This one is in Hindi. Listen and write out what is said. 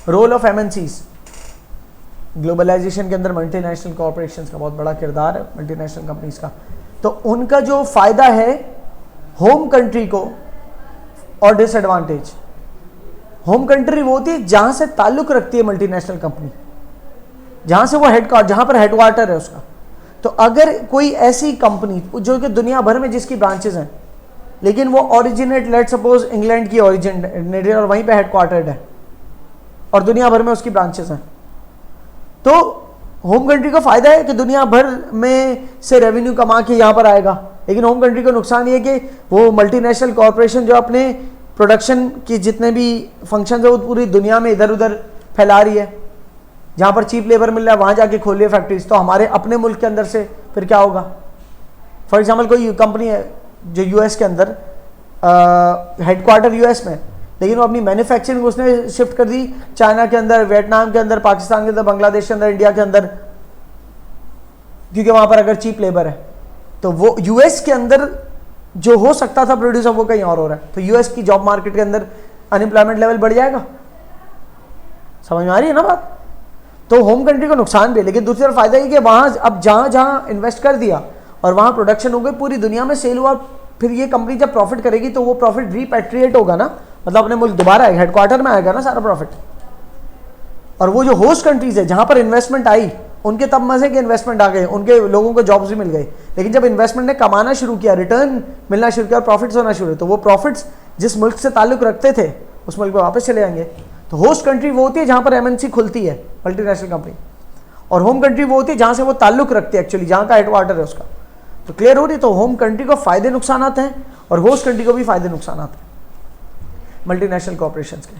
रोल ऑफ एमएनसीज ग्लोबलाइजेशन के अंदर मल्टीनेशनल कॉर्पोरेशंस का बहुत बड़ा किरदार है, मल्टीनेशनल कंपनीज का। तो उनका जो फायदा है होम कंट्री को और डिसएडवांटेज, होम कंट्री वो होती है जहां से ताल्लुक रखती है मल्टीनेशनल कंपनी, जहां से वो जहां पर हेडक्वार्टर है उसका। तो अगर कोई ऐसी कंपनी जो कि दुनिया भर में जिसकी ब्रांचेस हैं, लेकिन वो ओरिजिनेट लेट सपोज इंग्लैंड की ओरिजिनेटेड और वहीं पे हेडक्वार्टर्ड है और दुनिया भर में उसकी ब्रांचेस हैं, तो होम कंट्री को फायदा है कि दुनिया भर में से रेवेन्यू कमा के यहाँ पर आएगा। लेकिन होम कंट्री को नुकसान ये है कि वो मल्टीनेशनल कॉर्पोरेशन जो अपने प्रोडक्शन की जितने भी फंक्शन है वो पूरी दुनिया में इधर उधर फैला रही है। जहाँ पर चीप लेबर मिल रहा है वहाँ जाके खोल लिया फैक्ट्रीज, तो हमारे अपने मुल्क के अंदर से फिर क्या होगा। फॉर एग्जाम्पल कोई कंपनी है जो यूएस के अंदर हेडक्वार्टर यूएस में, लेकिन वो अपनी मैन्युफैक्चरिंग उसने शिफ्ट कर दी चाइना के अंदर, वियतनाम के अंदर, पाकिस्तान के अंदर, बांग्लादेश के अंदर, इंडिया के अंदर, क्योंकि वहाँ पर अगर चीप लेबर है तो वो यूएस के अंदर जो हो सकता था प्रोड्यूसर वो कहीं और हो रहा है, तो यूएस की जॉब मार्केट के अंदर अनएम्प्लॉयमेंट लेवल बढ़ जाएगा। समझ में आ रही है ना बात। तो होम कंट्री को नुकसान भी है, लेकिन दूसरी तरफ फायदा ये कि वहाँ अब जहाँ जहाँ इन्वेस्ट कर दिया और वहाँ प्रोडक्शन हो गई, पूरी दुनिया में सेल हुआ, फिर ये कंपनी जब प्रॉफिट करेगी तो वो प्रॉफिट रीपैट्रिएट होगा ना, मतलब अपने मुल्क दोबारा आएगा, हेडक्वार्टर में आएगा ना सारा प्रॉफिट। और वो जो होस्ट कंट्रीज है जहाँ पर इन्वेस्टमेंट आई, उनके तब मजे के इन्वेस्टमेंट आ गए, उनके लोगों को जॉब्स भी मिल गए। लेकिन जब इन्वेस्टमेंट ने कमाना शुरू किया, रिटर्न मिलना शुरू किया और प्रॉफिट्स होना शुरू हुए, तो वो प्रॉफिट्स जिस मुल्क से ताल्लुक रखते थे उस मुल्क में वापस चले जाएंगे। तो होस्ट कंट्री वो होती है जहाँ पर एमएनसी खुलती है, मल्टीनेशनल कंपनी, और होम कंट्री वो होती है जहाँ से वो ताल्लुक रखती है, एक्चुअली जहाँ का हेडक्वार्टर है उसका। तो क्लियर हो रही। तो होम कंट्री को फायदे नुकसान हैं और होस्ट कंट्री को भी फायदे नुकसान हैं मल्टीनेशनल कॉर्पोरेशंस के।